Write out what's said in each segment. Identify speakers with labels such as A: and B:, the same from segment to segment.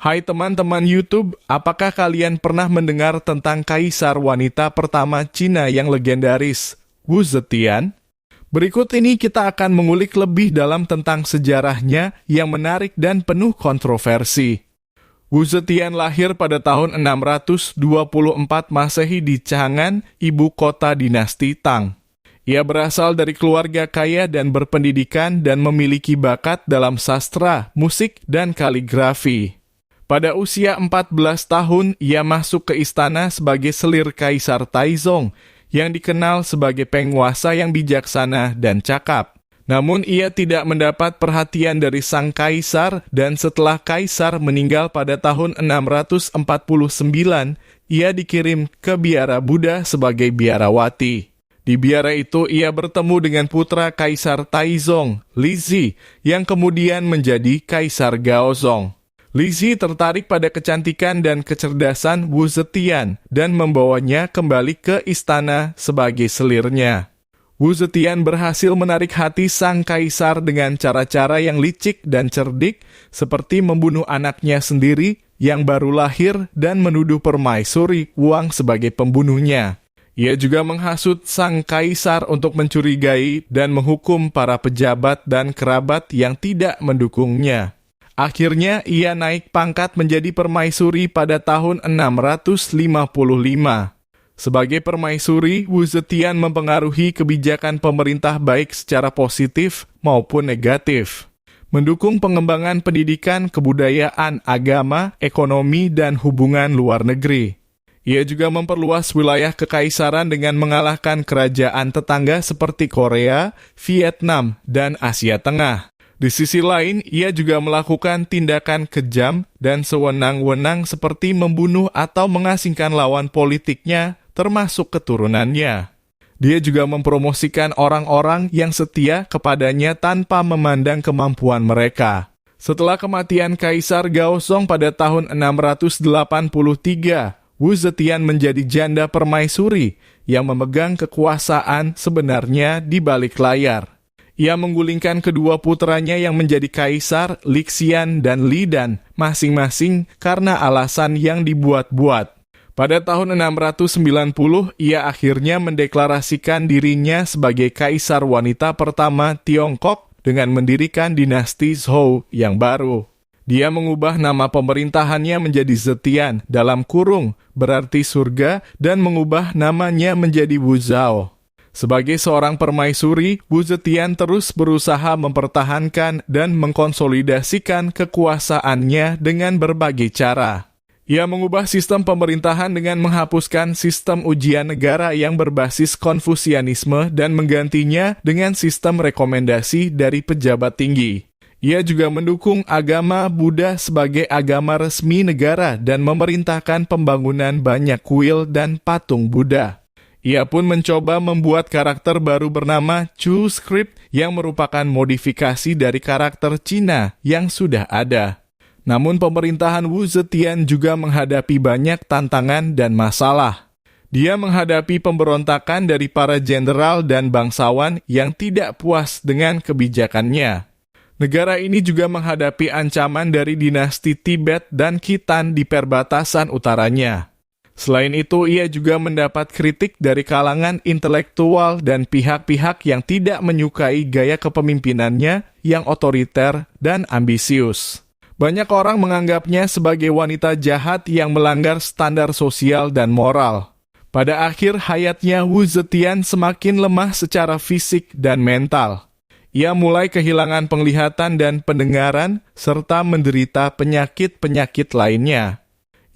A: Hai teman-teman YouTube, apakah kalian pernah mendengar tentang kaisar wanita pertama Cina yang legendaris, Wu Zetian? Berikut ini kita akan mengulik lebih dalam tentang sejarahnya yang menarik dan penuh kontroversi. Wu Zetian lahir pada tahun 624 Masehi di Chang'an, ibu kota dinasti Tang. Ia berasal dari keluarga kaya dan berpendidikan dan memiliki bakat dalam sastra, musik, dan kaligrafi. Pada usia 14 tahun, ia masuk ke istana sebagai selir Kaisar Taizong, yang dikenal sebagai penguasa yang bijaksana dan cakap. Namun ia tidak mendapat perhatian dari sang kaisar, dan setelah kaisar meninggal pada tahun 649, ia dikirim ke biara Buddha sebagai biarawati. Di biara itu ia bertemu dengan putra Kaisar Taizong, Li Zi, yang kemudian menjadi Kaisar Gaozong. Li Zi tertarik pada kecantikan dan kecerdasan Wu Zetian dan membawanya kembali ke istana sebagai selirnya. Wu Zetian berhasil menarik hati sang kaisar dengan cara-cara yang licik dan cerdik, seperti membunuh anaknya sendiri yang baru lahir dan menuduh permaisuri Wang sebagai pembunuhnya. Ia juga menghasut sang kaisar untuk mencurigai dan menghukum para pejabat dan kerabat yang tidak mendukungnya. Akhirnya ia naik pangkat menjadi permaisuri pada tahun 655. Sebagai permaisuri, Wu Zetian mempengaruhi kebijakan pemerintah baik secara positif maupun negatif. Mendukung pengembangan pendidikan, kebudayaan, agama, ekonomi, dan hubungan luar negeri. Ia juga memperluas wilayah kekaisaran dengan mengalahkan kerajaan tetangga seperti Korea, Vietnam, dan Asia Tengah. Di sisi lain, ia juga melakukan tindakan kejam dan sewenang-wenang seperti membunuh atau mengasingkan lawan politiknya, termasuk keturunannya. Dia juga mempromosikan orang-orang yang setia kepadanya tanpa memandang kemampuan mereka. Setelah kematian Kaisar Gaozong pada tahun 683, Wu Zetian menjadi janda permaisuri yang memegang kekuasaan sebenarnya di balik layar. Ia menggulingkan kedua putranya yang menjadi kaisar, Lixian dan Lidan, masing-masing karena alasan yang dibuat-buat. Pada tahun 690, ia akhirnya mendeklarasikan dirinya sebagai kaisar wanita pertama Tiongkok dengan mendirikan dinasti Zhou yang baru. Dia mengubah nama pemerintahannya menjadi Zetian, dalam kurung, berarti surga, dan mengubah namanya menjadi Wuzhao. Sebagai seorang permaisuri, Wu Zetian terus berusaha mempertahankan dan mengkonsolidasikan kekuasaannya dengan berbagai cara. Ia mengubah sistem pemerintahan dengan menghapuskan sistem ujian negara yang berbasis Konfusianisme dan menggantinya dengan sistem rekomendasi dari pejabat tinggi. Ia juga mendukung agama Buddha sebagai agama resmi negara dan memerintahkan pembangunan banyak kuil dan patung Buddha. Ia pun mencoba membuat karakter baru bernama Chu Script yang merupakan modifikasi dari karakter Cina yang sudah ada. Namun pemerintahan Wu Zetian juga menghadapi banyak tantangan dan masalah. Dia menghadapi pemberontakan dari para jenderal dan bangsawan yang tidak puas dengan kebijakannya. Negara ini juga menghadapi ancaman dari dinasti Tibet dan Khitan di perbatasan utaranya. Selain itu, ia juga mendapat kritik dari kalangan intelektual dan pihak-pihak yang tidak menyukai gaya kepemimpinannya yang otoriter dan ambisius. Banyak orang menganggapnya sebagai wanita jahat yang melanggar standar sosial dan moral. Pada akhir hayatnya, Wu Zetian semakin lemah secara fisik dan mental. Ia mulai kehilangan penglihatan dan pendengaran, serta menderita penyakit-penyakit lainnya.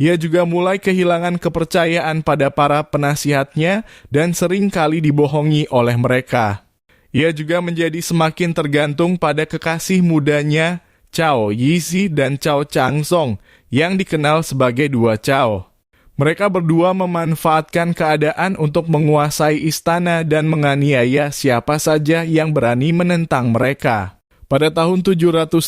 A: Ia juga mulai kehilangan kepercayaan pada para penasihatnya dan sering kali dibohongi oleh mereka. Ia juga menjadi semakin tergantung pada kekasih mudanya, Cao Yizi dan Cao Changzong, yang dikenal sebagai dua Cao. Mereka berdua memanfaatkan keadaan untuk menguasai istana dan menganiaya siapa saja yang berani menentang mereka. Pada tahun 705,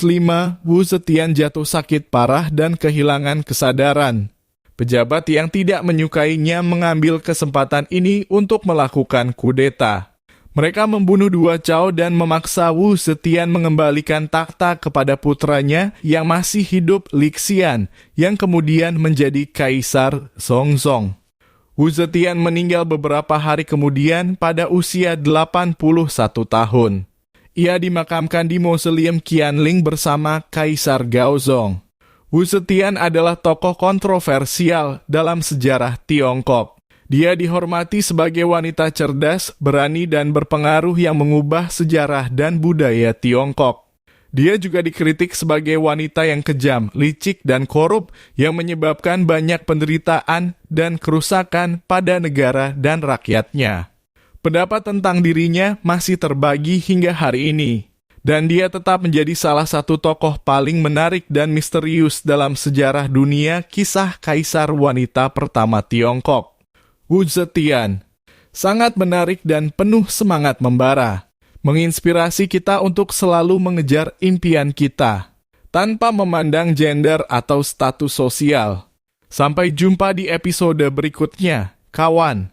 A: Wu Zetian jatuh sakit parah dan kehilangan kesadaran. Pejabat yang tidak menyukainya mengambil kesempatan ini untuk melakukan kudeta. Mereka membunuh dua Cao dan memaksa Wu Zetian mengembalikan takhta kepada putranya yang masih hidup, Lixian, yang kemudian menjadi Kaisar Songzong. Wu Zetian meninggal beberapa hari kemudian pada usia 81 tahun. Ia dimakamkan di Mausoleum Qianling bersama Kaisar Gaozong. Wu Zetian adalah tokoh kontroversial dalam sejarah Tiongkok. Dia dihormati sebagai wanita cerdas, berani, dan berpengaruh yang mengubah sejarah dan budaya Tiongkok. Dia juga dikritik sebagai wanita yang kejam, licik, dan korup yang menyebabkan banyak penderitaan dan kerusakan pada negara dan rakyatnya. Pendapat tentang dirinya masih terbagi hingga hari ini, dan dia tetap menjadi salah satu tokoh paling menarik dan misterius dalam sejarah dunia kisah kaisar wanita pertama Tiongkok. Wu Zetian sangat menarik dan penuh semangat membara, menginspirasi kita untuk selalu mengejar impian kita, tanpa memandang gender atau status sosial. Sampai jumpa di episode berikutnya, kawan.